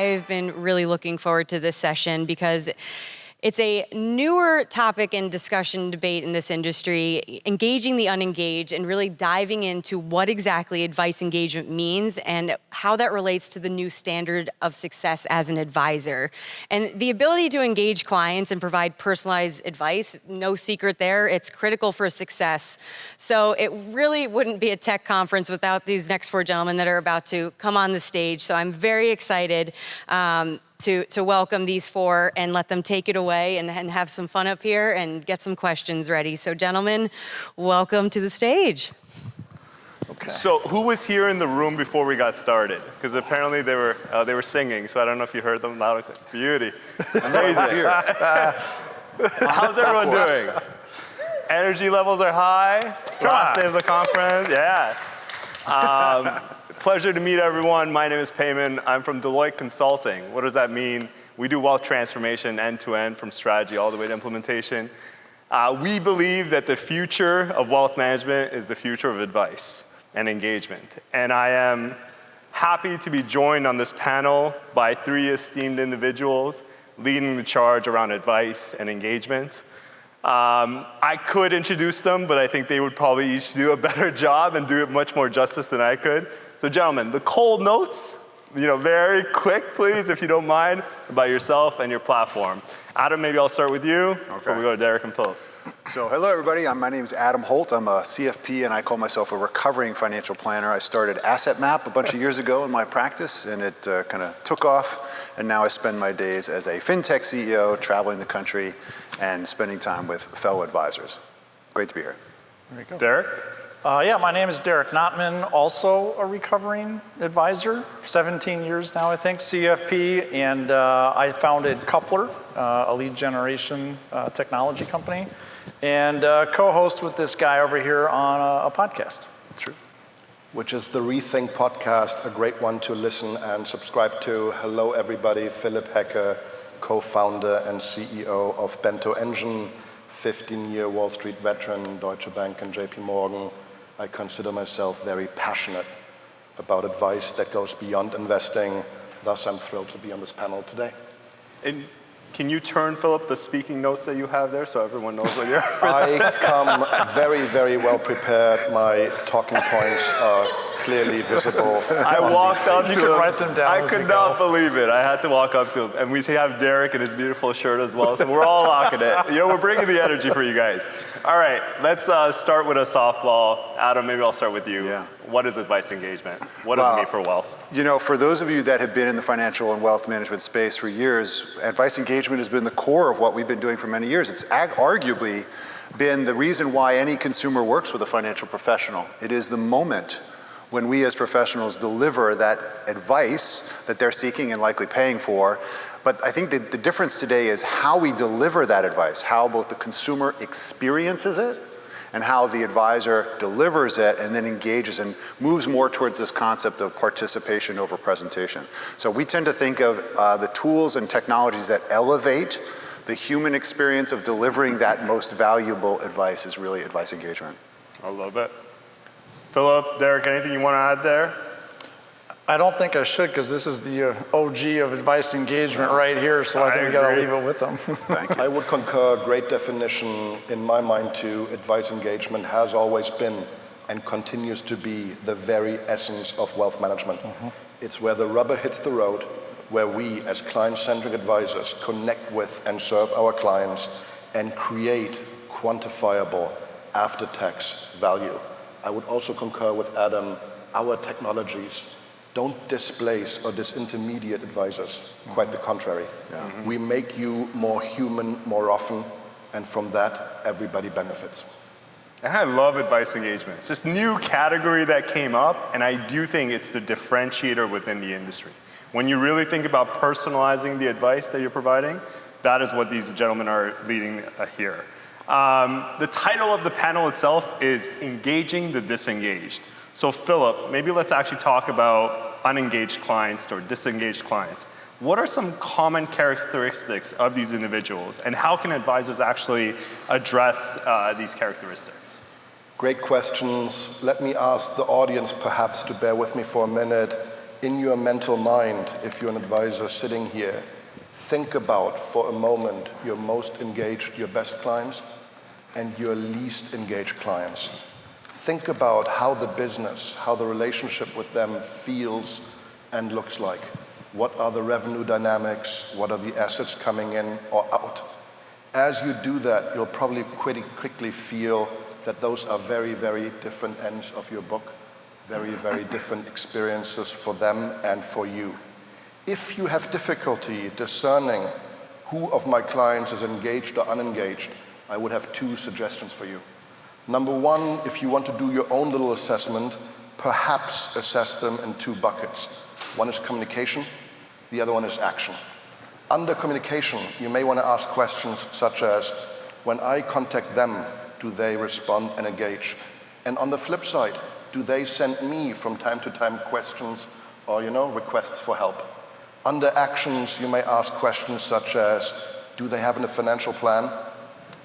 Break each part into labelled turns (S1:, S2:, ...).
S1: I've been really looking forward to this session because it's a newer topic in discussion debate in this industry, engaging the unengaged and really diving into what exactly advice engagement means and how that relates to the new standard of success as an advisor. And the ability to engage clients and provide personalized advice, no secret there, it's critical for success. So it really wouldn't be a tech conference without these next four gentlemen that are about to come on the stage. So I'm very excited to welcome these four and let them take it away and have some fun up here and get some questions ready. So gentlemen, welcome to the stage.
S2: Okay.
S3: So who was here in the room before we got started? Because apparently they were singing, so I don't know if you heard them loud. Beauty. Amazing. How's everyone doing? Energy levels are high. Last day of the conference. Yeah. Pleasure to meet everyone. My name is Payman. I'm from Deloitte Consulting. What does that mean? We do wealth transformation end-to-end from strategy all the way to implementation. We believe that the future of wealth management is the future of advice and engagement. And I am happy to be joined on this panel by three esteemed individuals leading the charge around advice and engagement. I could introduce them, but I think they would probably each do a better job and do it much more justice than I could. So gentlemen, the cold notes, very quick, please, if you don't mind, about yourself and your platform. Adam, maybe I'll start with you before we go to Derek and Philip.
S2: So hello everybody, my name is Adam Holt. I'm a CFP and I call myself a recovering financial planner. I started Asset Map a bunch of years ago in my practice and it kind of took off, and now I spend my days as a fintech CEO, traveling the country and spending time with fellow advisors. Great to be here.
S3: There you go. Derek?
S4: Yeah, my name is Derek Notman, also a recovering advisor, 17 years now, I think, CFP, and I founded Coupler, a lead generation technology company, and co-host with this guy over here on a podcast.
S2: True.
S5: Which is the Rethink podcast, a great one to listen and subscribe to. Hello everybody, Philip Hecker, co-founder and CEO of Bento Engine, 15-year Wall Street veteran, Deutsche Bank and JP Morgan. I consider myself very passionate about advice that goes beyond investing. Thus, I'm thrilled to be on this panel today.
S3: And can you turn, Philip, the speaking notes that you have there so everyone knows what you're
S5: I come very, very well prepared. My talking points are clearly visible.
S3: I walked up to him.
S4: You could write them down.
S3: I could not believe it. I had to walk up to him. And we have Derek in his beautiful shirt as well, so we're all locking it. We're bringing the energy for you guys. All right, let's start with a softball. Adam, maybe I'll start with you.
S2: Yeah.
S3: What is advice engagement? What does it mean for wealth?
S2: For those of you that have been in the financial and wealth management space for years, advice engagement has been the core of what we've been doing for many years. It's arguably been the reason why any consumer works with a financial professional. It is the moment when we as professionals deliver that advice that they're seeking and likely paying for. But I think that the difference today is how we deliver that advice, how both the consumer experiences it and how the advisor delivers it and then engages and moves more towards this concept of participation over presentation. So we tend to think of the tools and technologies that elevate the human experience of delivering that most valuable advice is really advice engagement.
S3: I love it. Philip, Derek, anything you want to add there?
S4: I don't think I should, because this is the OG of advice engagement right here, so I think we got to leave it with them.
S2: Thank you.
S5: I would concur. Great definition in my mind too. Advice engagement has always been and continues to be the very essence of wealth management. It's where the rubber hits the road, where we as client-centric advisors connect with and serve our clients and create quantifiable after-tax value. I would also concur with Adam, our technologies don't displace or disintermediate advisors, quite the contrary. Yeah. We make you more human more often, and from that, everybody benefits.
S3: And I love advice engagement. It's this new category that came up, and I do think it's the differentiator within the industry. When you really think about personalizing the advice that you're providing, that is what these gentlemen are leading here. The title of the panel itself is Engaging the Disengaged. So Philip, maybe let's actually talk about unengaged clients or disengaged clients. What are some common characteristics of these individuals, and how can advisors actually address these characteristics?
S5: Great questions. Let me ask the audience perhaps to bear with me for a minute. in your mental mind, if you're an advisor sitting here, think about for a moment your most engaged, your best clients, and your least engaged clients. Think about how the business, how the relationship with them feels and looks like. What are the revenue dynamics? What are the assets coming in or out? As you do that, you'll probably quickly feel that those are very, very different ends of your book, very, very different experiences for them and for you. If you have difficulty discerning who of my clients is engaged or unengaged, I would have two suggestions for you. Number one, if you want to do your own little assessment, perhaps assess them in two buckets. One is communication, the other one is action. Under communication, you may want to ask questions such as, when I contact them, do they respond and engage? And on the flip side, do they send me from time to time questions or, requests for help? Under actions, you may ask questions such as, do they have a financial plan?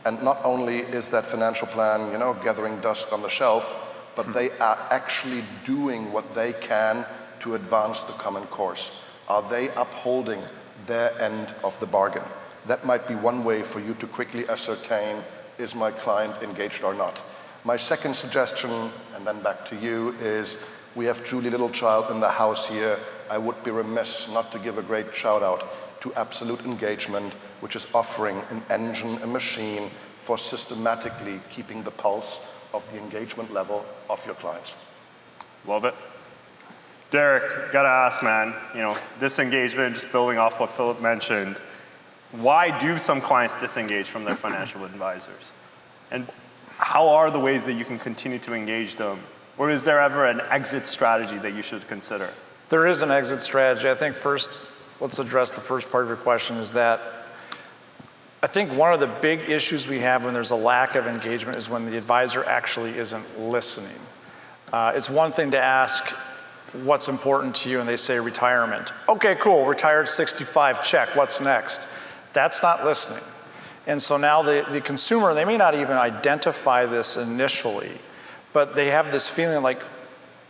S5: And not only is that financial plan, gathering dust on the shelf, but they are actually doing what they can to advance the common course. Are they upholding their end of the bargain? That might be one way for you to quickly ascertain, is my client engaged or not? My second suggestion, and then back to you, is we have Julie Littlechild in the house here. I would be remiss not to give a great shout out to Absolute Engagement, which is offering an engine, a machine for systematically keeping the pulse of the engagement level of your clients.
S3: Love it. Derek, gotta ask, man, disengagement, just building off what Philip mentioned, why do some clients disengage from their financial advisors? And how are the ways that you can continue to engage them? Or is there ever an exit strategy that you should consider?
S4: There is an exit strategy. I think first, let's address the first part of your question, is that I think one of the big issues we have when there's a lack of engagement is when the advisor actually isn't listening. It's one thing to ask what's important to you and they say retirement. Okay, cool, retired 65, check, what's next? That's not listening. And so now the consumer, they may not even identify this initially, but they have this feeling like,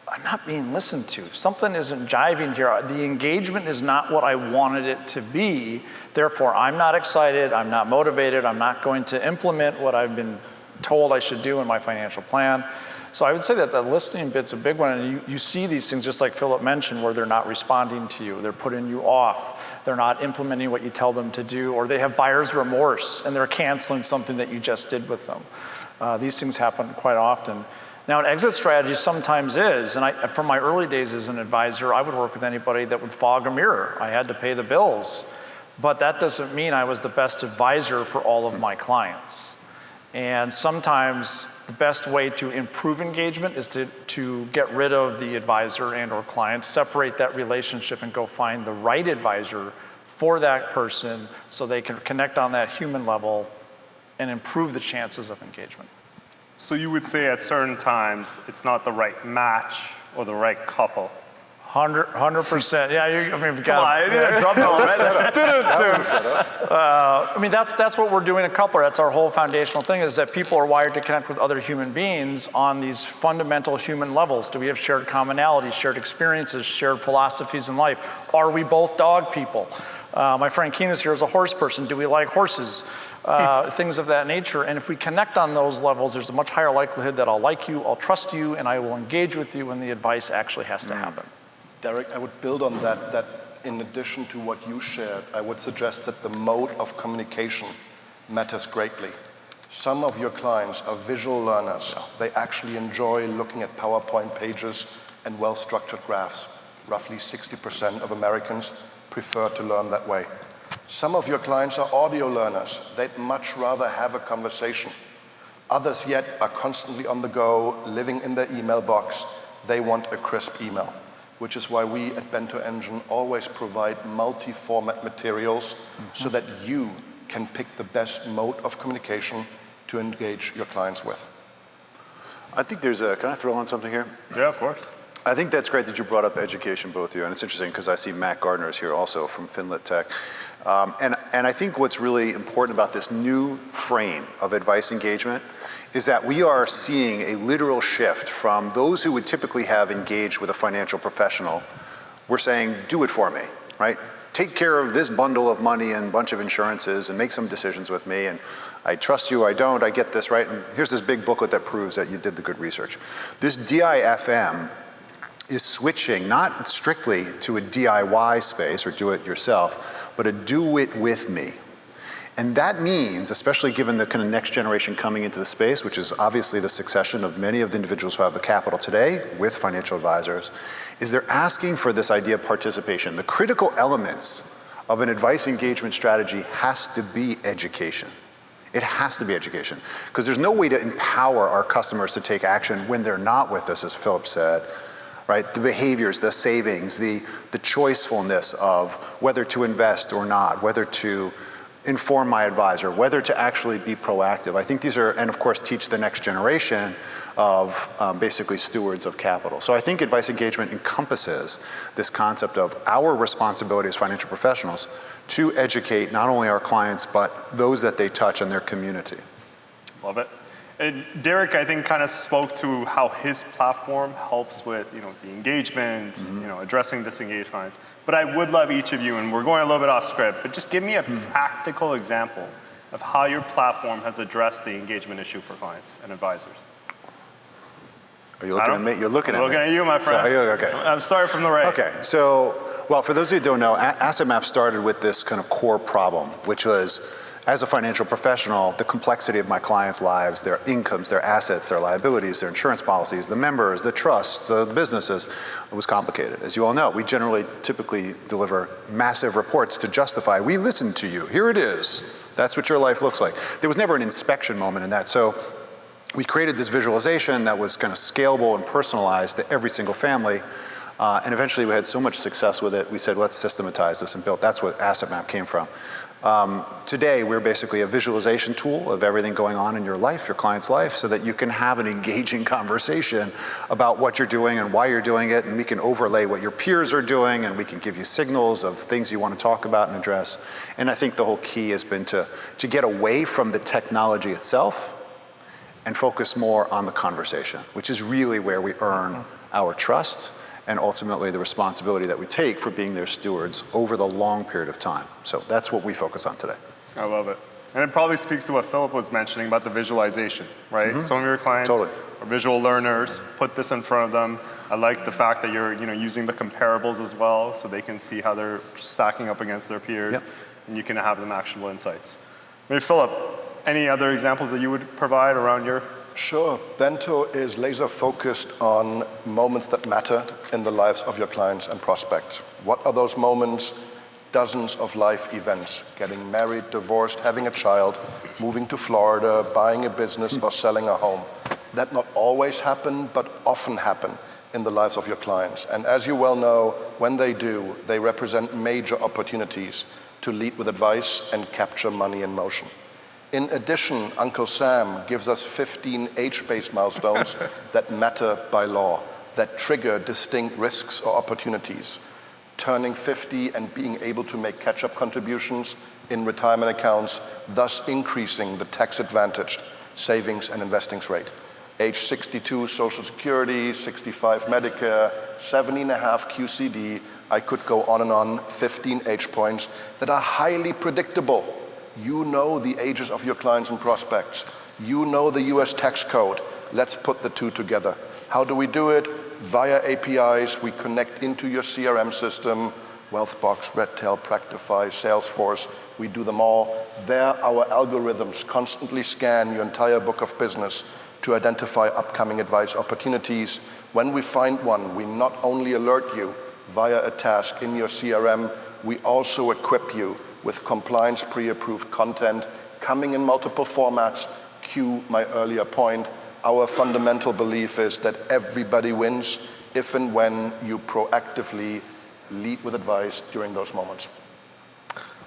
S4: I'm not being listened to. Something isn't jiving here. The engagement is not what I wanted it to be. Therefore, I'm not excited, I'm not motivated, I'm not going to implement what I've been told I should do in my financial plan. So I would say that the listening bit's a big one, and you see these things just like Philip mentioned where they're not responding to you, they're putting you off, they're not implementing what you tell them to do, or they have buyer's remorse and they're canceling something that you just did with them. These things happen quite often. Now, an exit strategy sometimes is, and from my early days as an advisor, I would work with anybody that would fog a mirror. I had to pay the bills, but that doesn't mean I was the best advisor for all of my clients. And sometimes the best way to improve engagement is to get rid of the advisor and or client, separate that relationship and go find the right advisor for that person so they can connect on that human level and improve the chances of engagement.
S3: So you would say at certain times, it's not the right match or the right couple.
S4: 100%. Yeah, we've got.
S3: I did a drum roll, right?
S4: That's what we're doing at Coupler. That's our whole foundational thing, is that people are wired to connect with other human beings on these fundamental human levels. Do we have shared commonalities, shared experiences, shared philosophies in life? Are we both dog people? My friend Keenis here is a horse person. Do we like horses? Things of that nature. And if we connect on those levels, there's a much higher likelihood that I'll like you, I'll trust you, and I will engage with you when the advice actually has to happen.
S5: Derek, I would build on that in addition to what you shared, I would suggest that the mode of communication matters greatly. Some of your clients are visual learners. They actually enjoy looking at PowerPoint pages and well-structured graphs. Roughly 60% of Americans prefer to learn that way. Some of your clients are audio learners. They'd much rather have a conversation. Others yet are constantly on the go, living in their email box. They want a crisp email, which is why we at Bento Engine always provide multi-format materials so that you can pick the best mode of communication to engage your clients with.
S2: I think there's a, can I throw on something here?
S3: Yeah, of course.
S2: I think that's great that you brought up education, both of you, and it's interesting because I see Matt Gardner is here also from Finlit Tech. And I think what's really important about this new frame of advice engagement is that we are seeing a literal shift from those who would typically have engaged with a financial professional we're saying, do it for me, right? Take care of this bundle of money and bunch of insurances and make some decisions with me, and I trust you, I don't, I get this, right? And here's this big booklet that proves that you did the good research. This DIFM is switching not strictly to a DIY space or do it yourself, but a do it with me. And that means, especially given the kind of next generation coming into the space, which is obviously the succession of many of the individuals who have the capital today with financial advisors, is they're asking for this idea of participation. The critical elements of an advice engagement strategy has to be education. It has to be education, because there's no way to empower our customers to take action when they're not with us, as Philip said, right? The behaviors, the savings, the choicefulness of whether to invest or not, whether to inform my advisor, whether to actually be proactive. I think these are, and of course, teach the next generation of basically stewards of capital. So I think advice engagement encompasses this concept of our responsibility as financial professionals to educate not only our clients, but those that they touch in their community.
S3: Love it. And Derek, I think, kind of spoke to how his platform helps with, the engagement, addressing disengaged clients. But I would love each of you, and we're going a little bit off script, but just give me a practical example of how your platform has addressed the engagement issue for clients and advisors.
S2: Are you looking at me? You're looking at me.
S3: I'm looking at you, my friend.
S2: So, okay.
S3: I'm starting from the right.
S2: Okay, so, well, for those of you who don't know, AssetMap started with this kind of core problem, which was, as a financial professional, the complexity of my clients' lives, their incomes, their assets, their liabilities, their insurance policies, the members, the trusts, the businesses, it was complicated. As you all know, we typically deliver massive reports to justify, we listened to you, here it is. That's what your life looks like. There was never an inspection moment in that. So we created this visualization that was kind of scalable and personalized to every single family. And eventually we had so much success with it, we said, let's systematize this and build. That's what AssetMap came from. Today, we're basically a visualization tool of everything going on in your life, your client's life, so that you can have an engaging conversation about what you're doing and why you're doing it, and we can overlay what your peers are doing, and we can give you signals of things you want to talk about and address. And I think the whole key has been to get away from the technology itself and focus more on the conversation, which is really where we earn our trust and ultimately the responsibility that we take for being their stewards over the long period of time. So that's what we focus on today.
S3: I love it. And it probably speaks to what Philip was mentioning about the visualization, right? Mm-hmm. Some of your clients are visual learners. Put this in front of them. I like the fact that you're using the comparables as well, so they can see how they're stacking up against their peers, and you can have them actionable insights. Maybe Philip, any other examples that you would provide around your?
S5: Sure. Bento is laser focused on moments that matter in the lives of your clients and prospects. What are those moments? Dozens of life events: getting married, divorced, having a child, moving to Florida, buying a business, or selling a home. That not always happen, but often happen in the lives of your clients. And as you well know, when they do, they represent major opportunities to lead with advice and capture money in motion. In addition, Uncle Sam gives us 15 age-based milestones that matter by law, that trigger distinct risks or opportunities. Turning 50 and being able to make catch-up contributions in retirement accounts, thus increasing the tax-advantaged savings and investing rate. Age 62, Social Security, 65, Medicare, 70.5 QCD. I could go on and on, 15 age points that are highly predictable. You know the ages of your clients and prospects. You know the US tax code. Let's put the two together. How do we do it? Via APIs, we connect into your CRM system, Wealthbox, Redtail, Practify, Salesforce, we do them all. There, our algorithms constantly scan your entire book of business to identify upcoming advice opportunities. When we find one, we not only alert you via a task in your CRM, we also equip you with compliance pre-approved content coming in multiple formats. Cue my earlier point. Our fundamental belief is that everybody wins if and when you proactively lead with advice during those moments.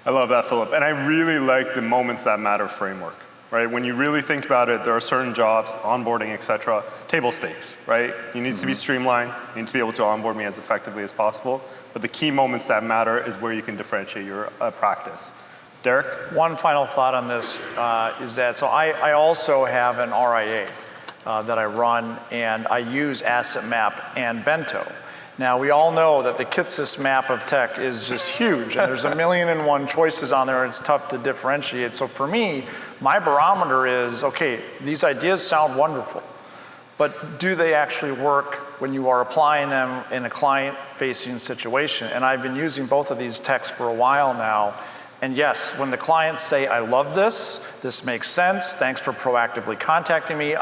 S3: I love that, Philip. And I really like the moments that matter framework, right? When you really think about it, there are certain jobs, onboarding, et cetera, table stakes, right? You need to be streamlined. You need to be able to onboard me as effectively as possible. But the key moments that matter is where you can differentiate your practice. Derek?
S4: One final thought on this is that, so I also have an RIA that I run, and I use AssetMap and Bento. Now, we all know that the KITSIS map of tech is just huge, and there's 1,000,001 choices on there, and it's tough to differentiate. So for me, my barometer is, okay, these ideas sound wonderful, but do they actually work when you are applying them in a client-facing situation? And I've been using both of these techs for a while now. And yes, when the clients say, I love this makes sense, thanks for proactively contacting me,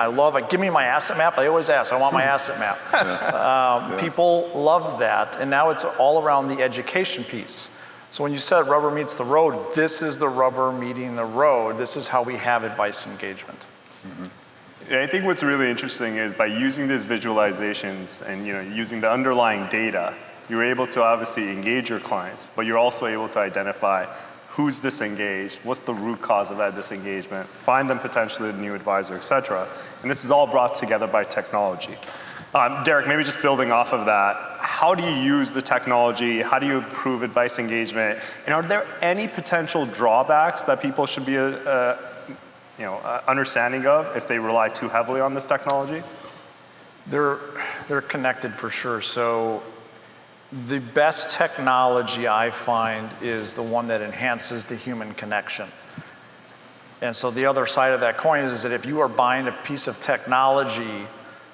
S4: give me my asset map, I always ask, I want my asset map. People love that, and now it's all around the education piece. So when you said rubber meets the road, this is the rubber meeting the road. This is how we have advice engagement.
S3: I think what's really interesting is by using these visualizations and using the underlying data, you're able to obviously engage your clients, but you're also able to identify who's disengaged, what's the root cause of that disengagement, find them potentially a new advisor, et cetera. And this is all brought together by technology. Derek, maybe just building off of that, how do you use the technology? How do you improve advice engagement? And are there any potential drawbacks that people should be understanding of if they rely too heavily on this technology?
S4: They're connected for sure. So the best technology I find is the one that enhances the human connection. And so the other side of that coin is that if you are buying a piece of technology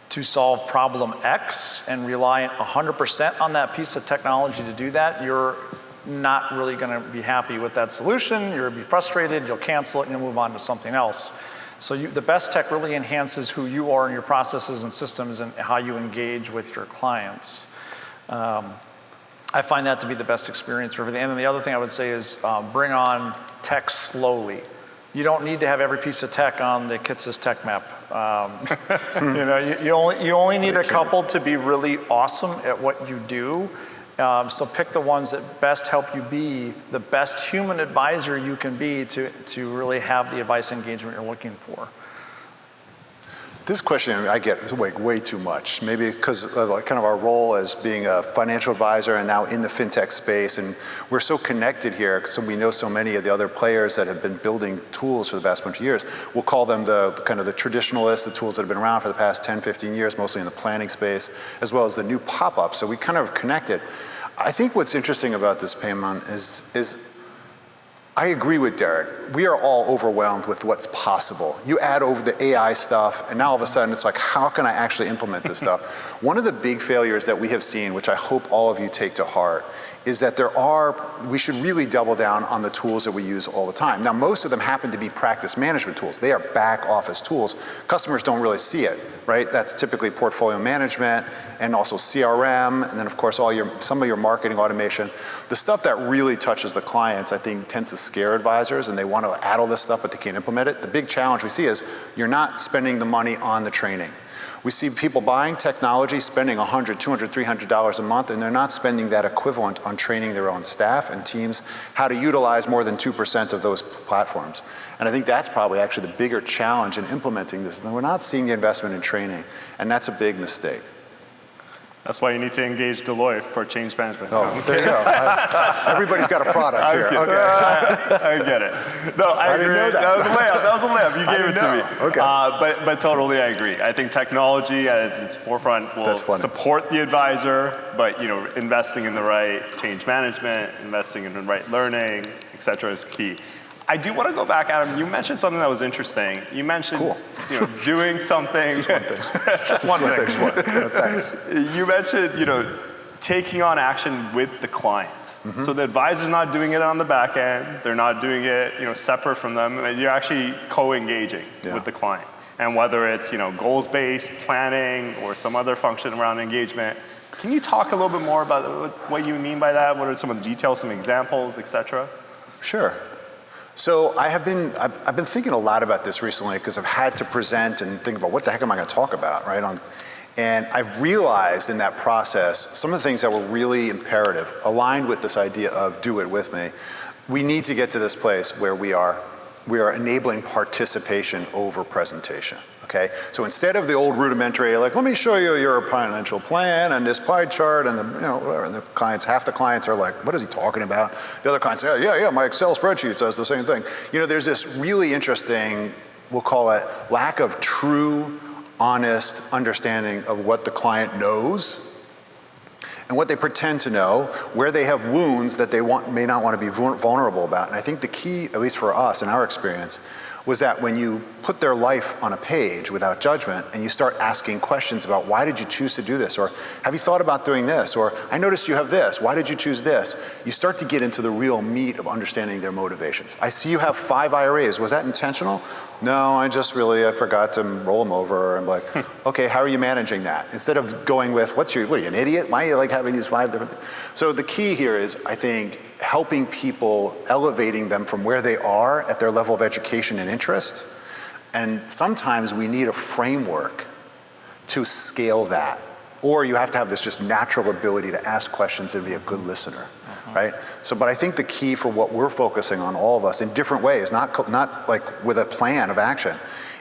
S4: to solve problem X and rely 100% on that piece of technology to do that, you're not really going to be happy with that solution. You'll be frustrated, you'll cancel it, and you'll move on to something else. So the best tech really enhances who you are and your processes and systems and how you engage with your clients. I find that to be the best experience for everything. And then the other thing I would say is bring on tech slowly. You don't need to have every piece of tech on the KITSIS tech map. You only need a couple to be really awesome at what you do. So pick the ones that best help you be the best human advisor you can be to really have the advice engagement you're looking for.
S2: This question I get is way too much. Maybe because of kind of our role as being a financial advisor and now in the fintech space, and we're so connected here, so we know so many of the other players that have been building tools for the past bunch of years. We'll call them the kind of the traditionalists, the tools that have been around for the past 10, 15 years, mostly in the planning space, as well as the new pop-ups. So we kind of connected. I think what's interesting about this, Payman, is I agree with Derek. We are all overwhelmed with what's possible. You add over the AI stuff, and now all of a sudden it's like, how can I actually implement this stuff? One of the big failures that we have seen, which I hope all of you take to heart, is that we should really double down on the tools that we use all the time. Now, most of them happen to be practice management tools. They are back office tools. Customers don't really see it, right? That's typically portfolio management and also CRM, and then of course some of your marketing automation. The stuff that really touches the clients, I think, tends to scare advisors, and they want to add all this stuff, but they can't implement it. The big challenge we see is you're not spending the money on the training. We see people buying technology, spending $100, $200, $300 a month, and they're not spending that equivalent on training their own staff and teams how to utilize more than 2% of those platforms. And I think that's probably actually the bigger challenge in implementing this. We're not seeing the investment in training, and that's a big mistake.
S3: That's why you need to engage Deloitte for change management.
S2: Oh, there you go. Everybody's got a product here. Okay.
S3: I get it. No, I agree.
S2: Didn't know
S3: that was a layup. You gave it to me.
S2: Okay.
S3: But totally, I agree. I think technology at its forefront will support the advisor, but investing in the right change management, investing in the right learning, et cetera, is key. I do want to go back, Adam. You mentioned something that was interesting. You mentioned doing something.
S2: Just one thing. Thanks.
S3: You mentioned taking on action with the client. Mm-hmm. So the advisor's not doing it on the back end. They're not doing it separate from them. You're actually co-engaging with the client. And whether it's goals-based planning or some other function around engagement, can you talk a little bit more about what you mean by that? What are some of the details, some examples, et cetera?
S2: Sure. So I've been thinking a lot about this recently because I've had to present and think about what the heck am I going to talk about, right? And I've realized in that process some of the things that were really imperative, aligned with this idea of do it with me. We need to get to this place where we are enabling participation over presentation. Okay, so instead of the old rudimentary, like, let me show you your financial plan and this pie chart, and whatever, and half the clients are like, what is he talking about? The other clients say, yeah, my Excel spreadsheet says the same thing. There's this really interesting, we'll call it, lack of true, honest understanding of what the client knows and what they pretend to know, where they have wounds that they may not want to be vulnerable about. And I think the key, at least for us in our experience, was that when you put their life on a page without judgment and you start asking questions about why did you choose to do this, or have you thought about doing this, or I noticed you have this, why did you choose this? You start to get into the real meat of understanding their motivations. I see you have 5 IRAs, was that intentional? No, I forgot to roll them over. I'm like, okay, how are you managing that? Instead of going with, what are you, an idiot? Why are you like having these 5 different things? So the key here is, I think, helping people, elevating them from where they are at their level of education and interest. And sometimes we need a framework to scale that. Or you have to have this just natural ability to ask questions and be a good listener, right? So, but I think the key for what we're focusing on, all of us, in different ways, not like with a plan of action,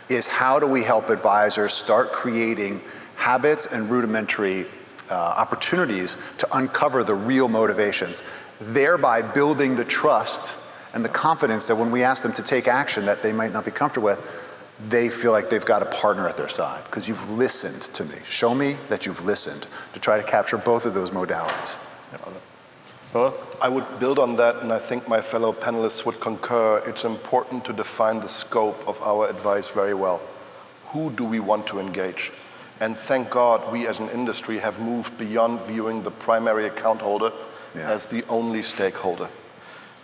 S2: is how do we help advisors start creating habits and rudimentary opportunities to uncover the real motivations, thereby building the trust and the confidence that when we ask them to take action that they might not be comfortable with, they feel like they've got a partner at their side because you've listened to me. Show me that you've listened, to try to capture both of those modalities.
S5: I would build on that, and I think my fellow panelists would concur. It's important to define the scope of our advice very well. Who do we want to engage? And thank God we as an industry have moved beyond viewing the primary account holder as the only stakeholder.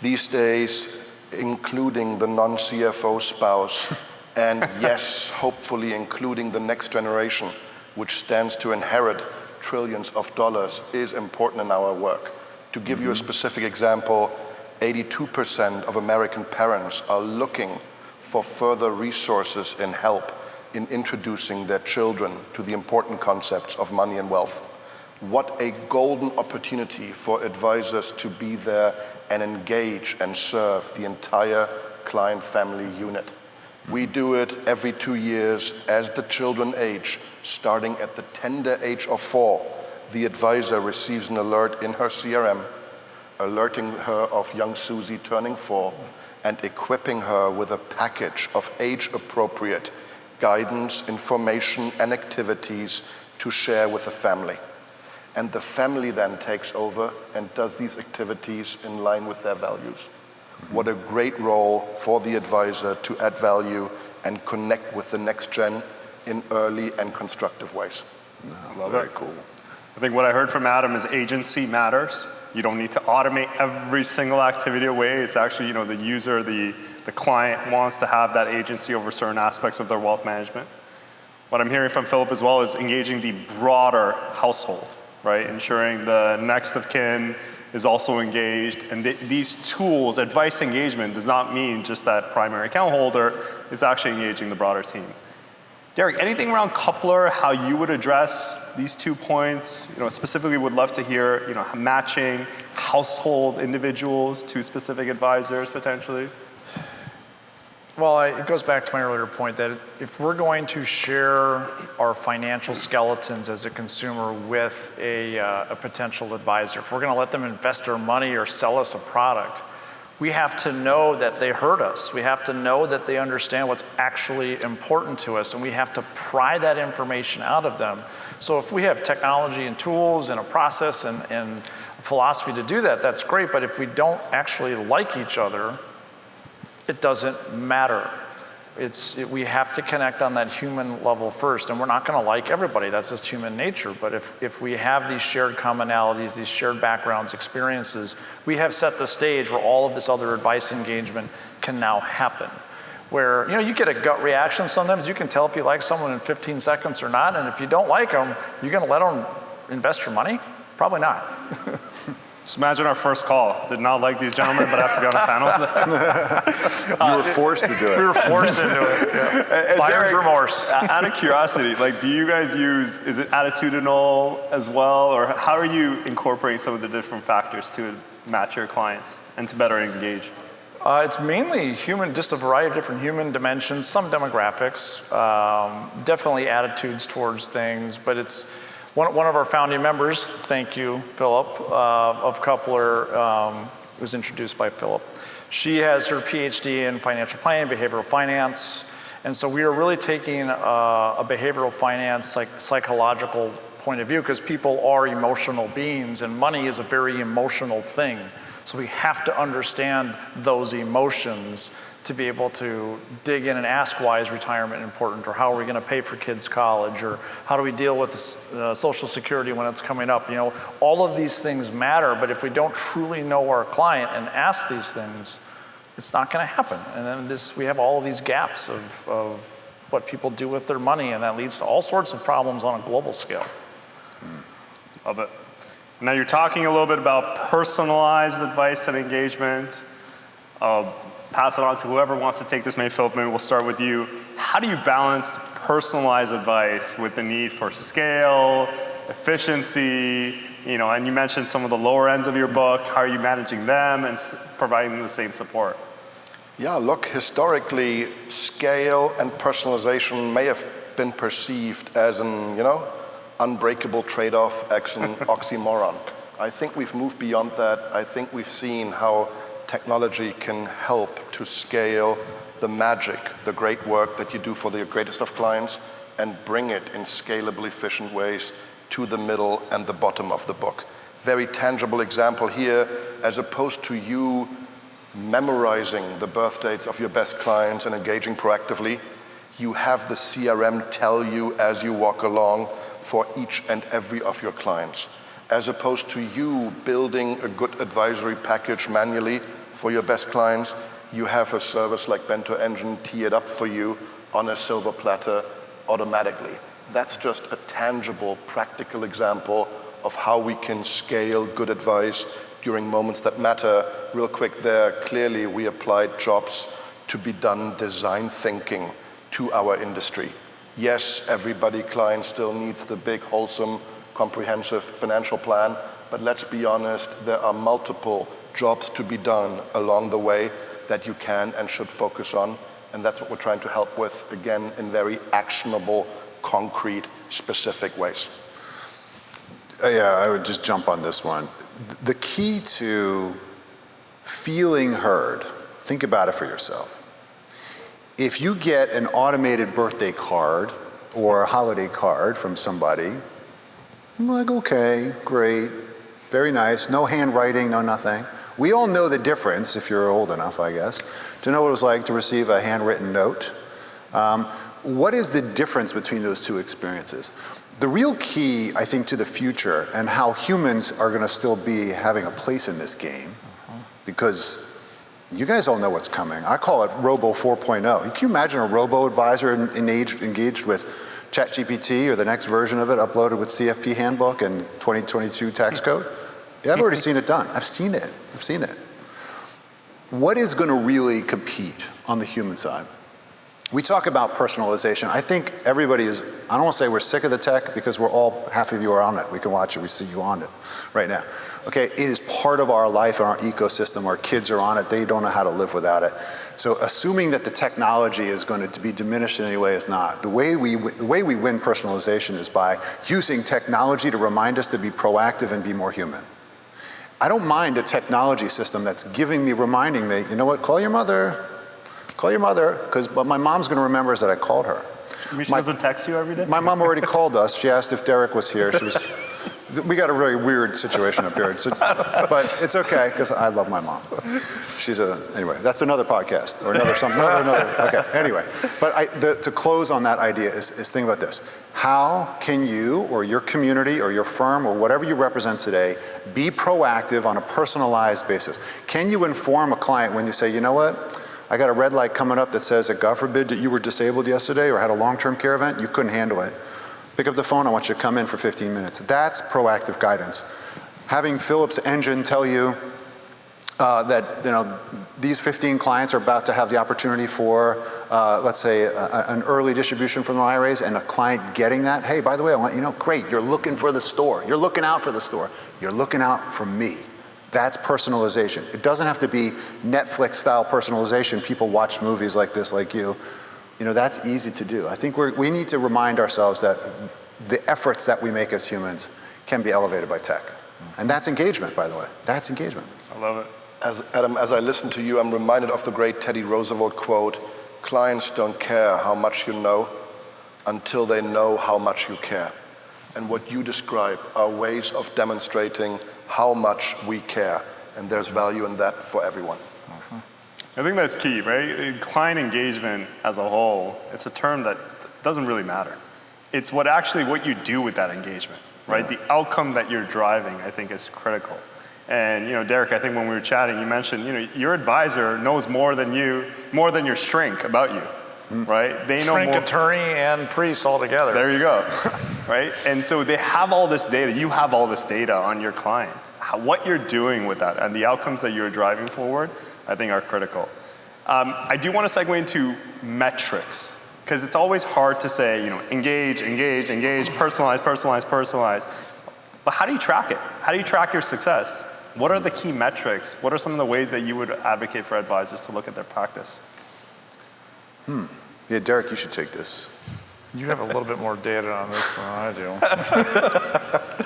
S5: These days, including the non-CFO spouse, and yes, hopefully including the next generation, which stands to inherit trillions of dollars, is important in our work. To give you a specific example, 82% of American parents are looking for further resources and help in introducing their children to the important concepts of money and wealth. What a golden opportunity for advisors to be there and engage and serve the entire client family unit. We do it every 2 years as the children age. Starting at the tender age of 4, the advisor receives an alert in her CRM, alerting her of young Susie turning 4 and equipping her with a package of age-appropriate guidance, information, and activities to share with the family. And the family then takes over and does these activities in line with their values. What a great role for the advisor to add value and connect with the next gen in early and constructive ways.
S3: Very cool. I think what I heard from Adam is agency matters. You don't need to automate every single activity away. It's actually, the user, the client wants to have that agency over certain aspects of their wealth management. What I'm hearing from Philip as well is engaging the broader household, right? Ensuring the next of kin is also engaged. And these tools, advice engagement, does not mean just that primary account holder is actually engaging the broader team. Derek, anything around coupler, how you would address these 2 points? Specifically would love to hear, matching household individuals to specific advisors potentially.
S4: Well, it goes back to my earlier point that if we're going to share our financial skeletons as a consumer with a potential advisor, if we're going to let them invest our money or sell us a product, we have to know that they heard us. We have to know that they understand what's actually important to us, and we have to pry that information out of them. So if we have technology and tools and a process and a philosophy to do that, that's great, but if we don't actually like each other, it doesn't matter. We have to connect on that human level first, and we're not going to like everybody. That's just human nature. But if we have these shared commonalities, these shared backgrounds, experiences, we have set the stage where all of this other advice engagement can now happen. Where you get a gut reaction sometimes. You can tell if you like someone in 15 seconds or not, and if you don't like them, you're going to let them invest your money? Probably not.
S3: Just imagine our first call. Did not like these gentlemen, but I have to be on a panel.
S2: You were forced to do it.
S4: We were forced to do it. Yeah. Buyer's remorse.
S3: Out of curiosity, do you guys is it attitudinal as well, or how are you incorporating some of the different factors to match your clients and to better engage?
S4: It's mainly human, just a variety of different human dimensions, some demographics, definitely attitudes towards things, but it's one of our founding members, thank you, Philip, of Coupler, was introduced by Philip. She has her PhD in financial planning, behavioral finance, and so we are really taking a behavioral finance, psychological point of view, because people are emotional beings and money is a very emotional thing. So we have to understand those emotions to be able to dig in and ask, why is retirement important, or how are we going to pay for kids' college, or how do we deal with Social Security when it's coming up? You know, all of these things matter, but if we don't truly know our client and ask these things, it's not going to happen. And then we have all of these gaps of what people do with their money, and that leads to all sorts of problems on a global scale.
S3: Love it. Now you're talking a little bit about personalized advice and engagement. Pass it on to whoever wants to take this. Maybe Philip, maybe we'll start with you. How do you balance personalized advice with the need for scale, efficiency, you know, and you mentioned some of the lower ends of your book. How are you managing them and providing them the same support?
S5: Yeah, look, historically, scale and personalization may have been perceived as an, unbreakable trade-off, an oxymoron. I think we've moved beyond that. I think we've seen how technology can help to scale the magic, the great work that you do for the greatest of clients, and bring it in scalable, efficient ways to the middle and the bottom of the book. Very tangible example here, as opposed to you memorizing the birth dates of your best clients and engaging proactively, you have the CRM tell you as you walk along for each and every of your clients. As opposed to you building a good advisory package manually for your best clients, you have a service like Bento Engine tee it up for you on a silver platter automatically. That's just a tangible, practical example of how we can scale good advice during moments that matter. Real quick there, clearly we applied jobs to be done design thinking to our industry. Yes, everybody, client still needs the big, wholesome, comprehensive financial plan, but let's be honest, there are multiple jobs to be done along the way that you can and should focus on, and that's what we're trying to help with, again, in very actionable, concrete, specific ways.
S2: Yeah, I would just jump on this one. The key to feeling heard, think about it for yourself. If you get an automated birthday card or a holiday card from somebody, I'm like, okay, great, very nice, no handwriting, no nothing. We all know the difference, if you're old enough, I guess, to know what it was like to receive a handwritten note. What is the difference between those two experiences? The real key, I think, to the future and how humans are going to still be having a place in this game, because you guys all know what's coming. I call it Robo 4.0. Can you imagine a robo-advisor engaged with ChatGPT or the next version of it uploaded with CFP handbook and 2022 tax code? Yeah, I've already seen it done. I've seen it. What is going to really compete on the human side? We talk about personalization. I think everybody is, I don't want to say we're sick of the tech, because we're all, half of you are on it. We can watch it, we see you on it right now. Okay, it is part of our life and our ecosystem. Our kids are on it, they don't know how to live without it. So assuming that the technology is going to be diminished in any way is not. The way we win personalization is by using technology to remind us to be proactive and be more human. I don't mind a technology system that's reminding me, you know what, call your mother, because what my mom's going to remember is that I called her.
S3: She doesn't text you every day?
S2: My mom already called us. She asked if Derek was here. We got a really weird situation up here. But it's okay, because I love my mom. Anyway, that's another podcast, or another something, okay, anyway. But to close on that idea is think about this. How can you, or your community, or your firm, or whatever you represent today, be proactive on a personalized basis? Can you inform a client when you say, you know what? I got a red light coming up that says that God forbid that you were disabled yesterday or had a long-term care event, you couldn't handle it. Pick up the phone, I want you to come in for 15 minutes. That's proactive guidance. Having Philip's Engine tell you that these 15 clients are about to have the opportunity for, let's say, an early distribution from the IRAs, and a client getting that, hey, by the way, I want you to know, great, you're looking for the store. You're looking out for the store. You're looking out for me. That's personalization. It doesn't have to be Netflix-style personalization. People watch movies like this, like you. That's easy to do. I think we need to remind ourselves that the efforts that we make as humans can be elevated by tech. And that's engagement, by the way. That's engagement.
S3: I love it.
S5: Adam, as I listen to you, I'm reminded of the great Teddy Roosevelt quote, "Clients don't care how much you know until they know how much you care." and what you describe are ways of demonstrating how much we care, and there's value in that for everyone.
S3: I think that's key, right? Client engagement as a whole, it's a term that doesn't really matter. It's what you do with that engagement, right? The outcome that you're driving, I think, is critical. And Derek, I think when we were chatting, you mentioned, your advisor knows more than your shrink about you, right? They know
S4: Shrink,
S3: more.
S4: attorney, and priest all together.
S3: There you go, right? And so they have all this data. You have all this data on your client. What you're doing with that and the outcomes that you're driving forward, I think are critical. I do want to segue into metrics, because it's always hard to say, engage, personalize. But how do you track it? How do you track your success? What are the key metrics? What are some of the ways that you would advocate for advisors to look at their practice?
S2: Yeah, Derek, you should take this.
S4: You have a little bit more data on this than I do.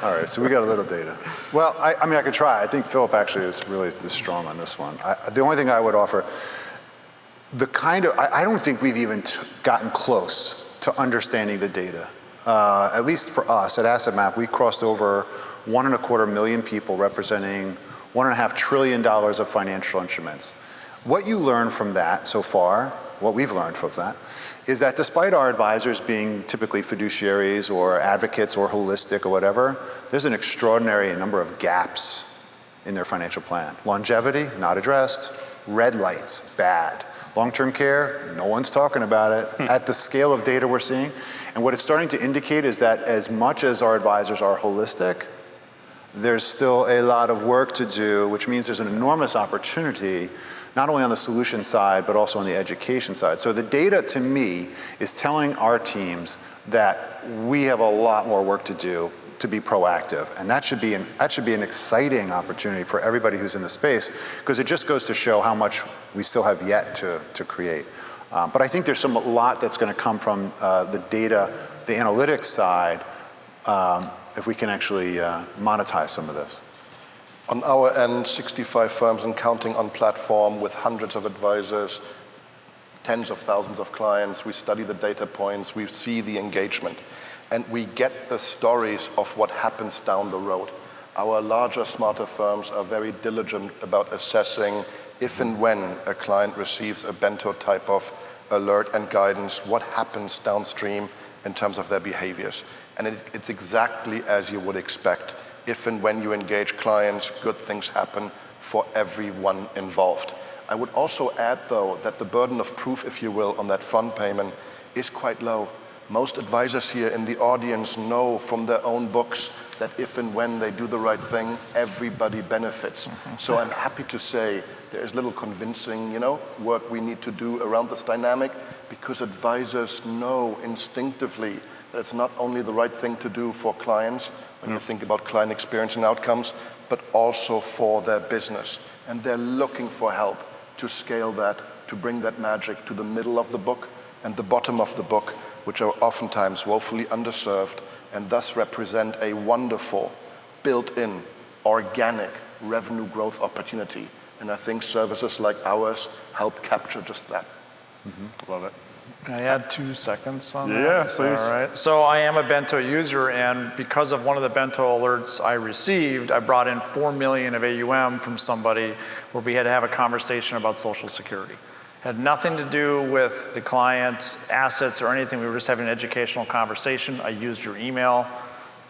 S2: All right, so we got a little data. Well, I mean, I could try. I think Philip actually is really strong on this one. The only thing I would offer, I don't think we've even gotten close to understanding the data. At least for us at AssetMap, we crossed over 1.25 million people representing $1.5 trillion of financial instruments. What you learn from that so far, what we've learned from that, is that despite our advisors being typically fiduciaries or advocates or holistic or whatever, there's an extraordinary number of gaps in their financial plan. Longevity, not addressed. Red lights, bad. Long-term care, no one's talking about it at the scale of data we're seeing. And what it's starting to indicate is that as much as our advisors are holistic, there's still a lot of work to do, which means there's an enormous opportunity, not only on the solution side, but also on the education side. So the data, to me, is telling our teams that we have a lot more work to do to be proactive. And that should be an exciting opportunity for everybody who's in the space, because it just goes to show how much we still have yet to create. But I think there's a lot that's going to come from the data, the analytics side, if we can actually monetize some of this.
S5: On our end, 65 firms and counting on platform with hundreds of advisors, tens of thousands of clients. We study the data points, we see the engagement, and we get the stories of what happens down the road. Our larger, smarter firms are very diligent about assessing if and when a client receives a bento type of alert and guidance, what happens downstream in terms of their behaviors. And it's exactly as you would expect. If and when you engage clients, good things happen for everyone involved. I would also add, though, that the burden of proof, if you will, on that front payment is quite low. Most advisors here in the audience know from their own books that if and when they do the right thing, everybody benefits. So I'm happy to say there is little convincing, work we need to do around this dynamic, because advisors know instinctively that it's not only the right thing to do for clients, when you think about client experience and outcomes, but also for their business. And they're looking for help to scale that, to bring that magic to the middle of the book and the bottom of the book, which are oftentimes woefully underserved and thus represent a wonderful, built-in, organic revenue growth opportunity. And I think services like ours help capture just that.
S3: Love it.
S4: Can I add 2 seconds on that?
S3: Yeah, please.
S4: All right. So I am a bento user, and because of one of the bento alerts I received, I brought in 4 million of AUM from somebody where we had to have a conversation about Social Security. Had nothing to do with the client's assets or anything. We were just having an educational conversation. I used your email.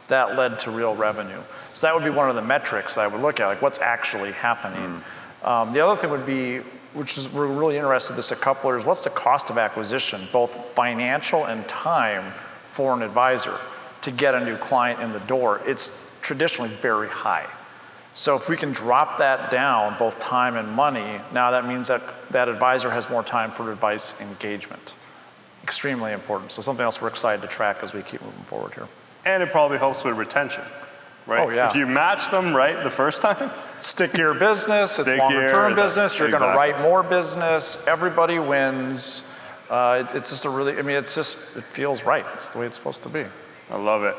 S4: That led to real revenue. So that would be one of the metrics I would look at, like what's actually happening. The other thing would be, which is we're really interested in this at Couplers, what's the cost of acquisition, both financial and time, for an advisor to get a new client in the door? It's traditionally very high. So if we can drop that down, both time and money, now that means that that advisor has more time for advice engagement. Extremely important. So something else we're excited to track as we keep moving forward here.
S3: And it probably helps with retention, right?
S4: Oh, yeah.
S3: If you match them right the first time.
S4: Stickier business, it's longer term business, you're gonna write more business, everybody wins. It's just it feels right. It's the way it's supposed to be.
S3: I love it.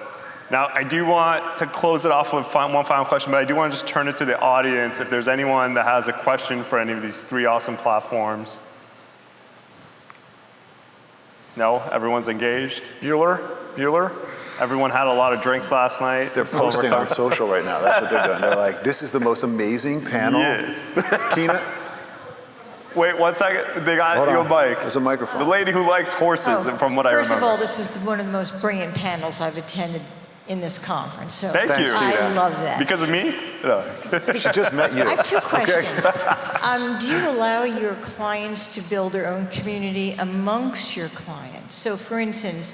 S3: Now, I do want to close it off with one final question, but I do want to just turn it to the audience if there's anyone that has a question for any of these 3 awesome platforms. No? Everyone's engaged?
S4: Bueller?
S3: Everyone had a lot of drinks last night.
S2: They're posting on social right now. That's what they're doing. They're like, this is the most amazing panel.
S3: Yes.
S2: Keena,
S3: Wait 1 second. They got
S2: hold
S3: you a
S2: on.
S3: mic.
S2: There's a microphone.
S3: The lady who likes horses, from what I remember.
S6: First of all, this is one of the most brilliant panels I've attended in this conference. So
S3: Thank you.
S6: I love that.
S3: Because of me? No.
S2: She just met you.
S6: I have two questions. Do you allow your clients to build their own community amongst your clients? So for instance,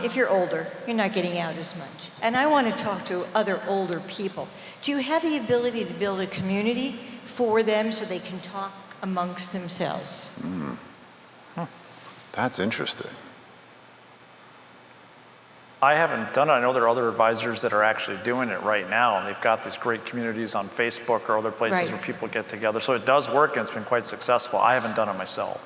S6: if you're older, you're not getting out as much. And I want to talk to other older people. Do you have the ability to build a community for them so they can talk amongst themselves?
S2: That's interesting.
S4: I haven't done it. I know there are other advisors that are actually doing it right now, and they've got these great communities on Facebook or other places
S6: Right.
S4: where people get together. So it does work, and it's been quite successful. I haven't done it myself.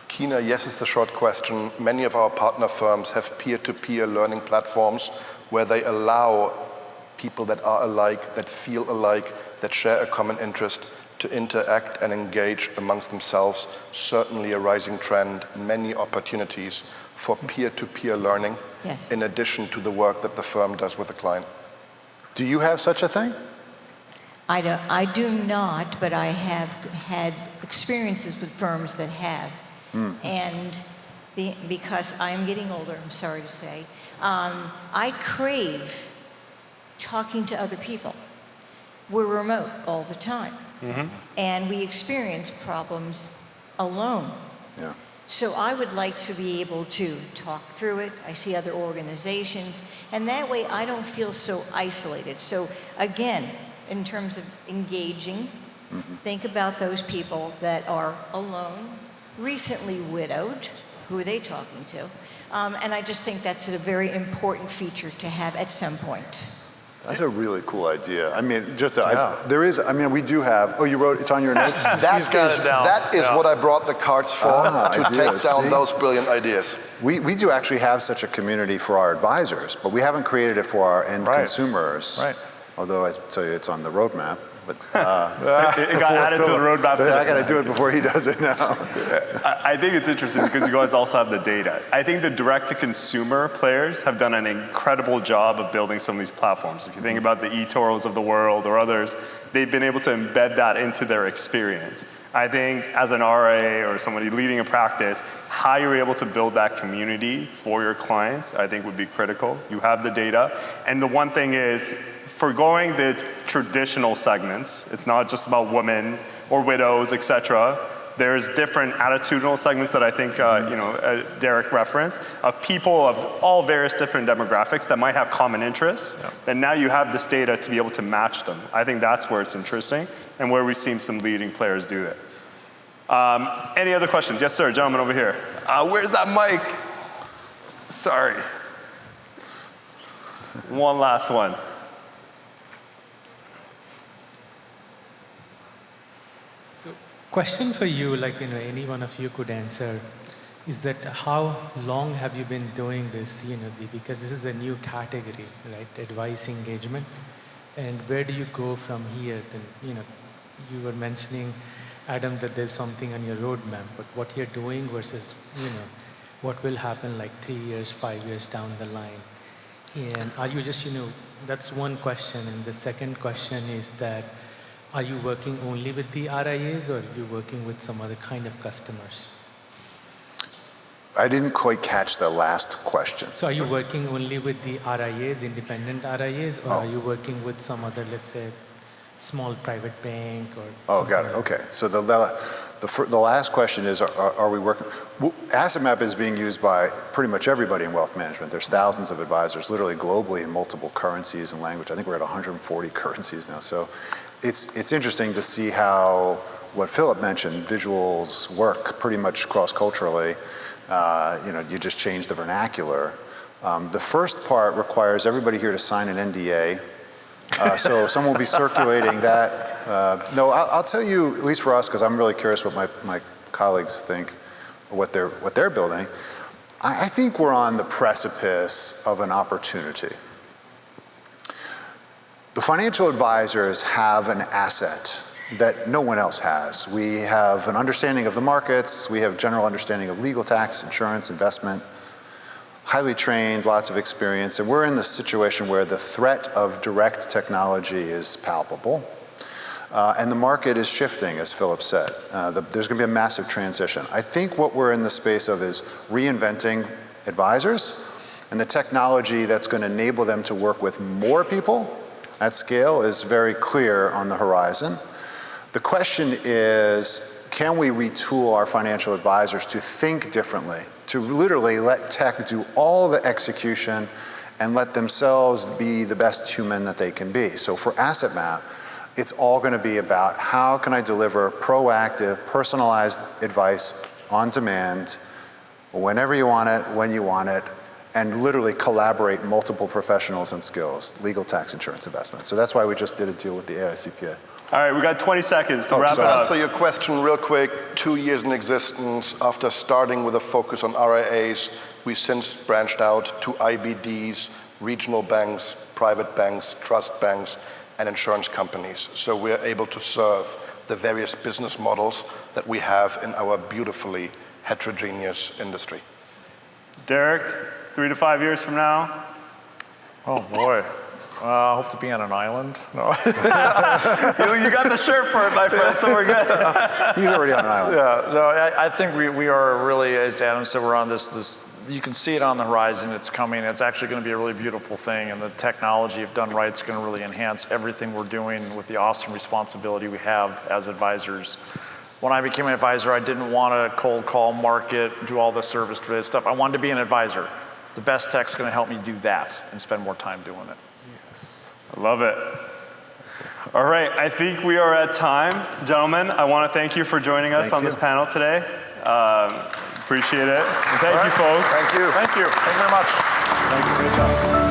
S5: Keena, yes is the short question. Many of our partner firms have peer-to-peer learning platforms where they allow people that are alike, that feel alike, that share a common interest to interact and engage amongst themselves. Certainly a rising trend, many opportunities for peer-to-peer learning,
S6: Yes.
S5: in addition to the work that the firm does with the client.
S2: Do you have such a thing?
S6: I do not, but I have had experiences with firms that have. And because I am getting older, I'm sorry to say, I crave talking to other people. We're remote all the time. And we experience problems alone.
S2: Yeah.
S6: So I would like to be able to talk through it. I see other organizations, and that way I don't feel so isolated. So again, in terms of engaging, think about those people that are alone, recently widowed. Who are they talking to? And I just think that's a very important feature to have at some point.
S2: That's a really cool idea. I mean,
S4: Yeah.
S2: there is, I mean, we do have, oh, you wrote, it's on your note?
S5: That is what I brought the cards for, to
S2: ideas,
S5: take down
S2: see?
S5: those brilliant ideas.
S2: We do actually have such a community for our advisors, but we haven't created it for our end
S4: Right.
S2: consumers.
S4: Right.
S2: Although I tell you it's on the roadmap. But
S3: It got added to the roadmap.
S2: I got to do it before he does it now.
S3: I think it's interesting because you guys also have the data. I think the direct-to-consumer players have done an incredible job of building some of these platforms. If you think about the eToros of the world or others, they've been able to embed that into their experience. I think as an RA or somebody leading a practice, how you're able to build that community for your clients, I think would be critical. You have the data. And the one thing is, forgoing the traditional segments, it's not just about women or widows, et cetera. There's different attitudinal segments that I think Derek referenced, of people of all various different demographics that might have common interests. And now you have this data to be able to match them. I think that's where it's interesting and where we've seen some leading players do it. Any other questions? Yes, sir, gentleman over here. Where's that mic? Sorry. One last one.
S7: Question for you, like any one of you could answer, is that how long have you been doing this? Because this is a new category, right? Advice engagement, and where do you go from here? Then you were mentioning, Adam, that there's something on your roadmap, but what you're doing versus what will happen like 3 years, 5 years down the line, and are you just that's one question, and the second question is that, are you working only with the RIAs, or are you working with some other kind of customers?
S2: I didn't quite catch the last question.
S7: So are you working only with the RIAs, independent RIAs, or are you working with some other, let's say, small private bank or something
S2: Got it.
S7: like
S2: Okay. So the last question is, are we working? Well, AssetMap is being used by pretty much everybody in wealth management. There's thousands of advisors, literally globally, in multiple currencies and language. I think we're at 140 currencies now. So it's interesting to see how what Philip mentioned, visuals work pretty much cross-culturally. You just change the vernacular. The first part requires everybody here to sign an NDA. So someone will be circulating that. No, I'll tell you, at least for us, because I'm really curious what my colleagues think, what they're building. I think we're on the precipice of an opportunity. The financial advisors have an asset that no one else has. We have an understanding of the markets. We have general understanding of legal, tax, insurance, investment. highly trained, lots of experience, and we're in the situation where the threat of direct technology is palpable. And the market is shifting, as Philip said. There's going to be a massive transition. I think what we're in the space of is reinventing advisors, and the technology that's going to enable them to work with more people at scale is very clear on the horizon. The question is, can we retool our financial advisors to think differently, to literally let tech do all the execution and let themselves be the best human that they can be? So for AssetMap, it's all going to be about how can I deliver proactive, personalized advice on demand, whenever you want it, when you want it, and literally collaborate multiple professionals and skills, legal, tax, insurance, investment. So that's why we just did a deal with the AICPA.
S3: All right, we got 20 seconds to wrap it
S5: To
S3: up.
S5: answer your question real quick, 2 years in existence, after starting with a focus on RIAs, we since branched out to IBDs, regional banks, private banks, trust banks, and insurance companies. So we're able to serve the various business models that we have in our beautifully heterogeneous industry.
S3: Derek, 3 to 5 years from now?
S4: Oh boy. I hope to be on an island. No.
S3: You got the shirt for it, my friend, so we're good.
S2: He's already on an island.
S4: Yeah, no, I think we are really, as Adam said, we're on this, you can see it on the horizon, it's coming, it's actually going to be a really beautiful thing, and the technology, if done right, is going to really enhance everything we're doing with the awesome responsibility we have as advisors. When I became an advisor, I didn't want to cold call, market, do all the service-related stuff. I wanted to be an advisor. The best tech's going to help me do that and spend more time doing it.
S3: I love it. All right, I think we are at time. Gentlemen, I want to thank you for joining us on this panel today. Appreciate it. And thank you, folks.
S5: Thank you.
S4: Thank you. Thank you very much.
S3: Thank you for your time.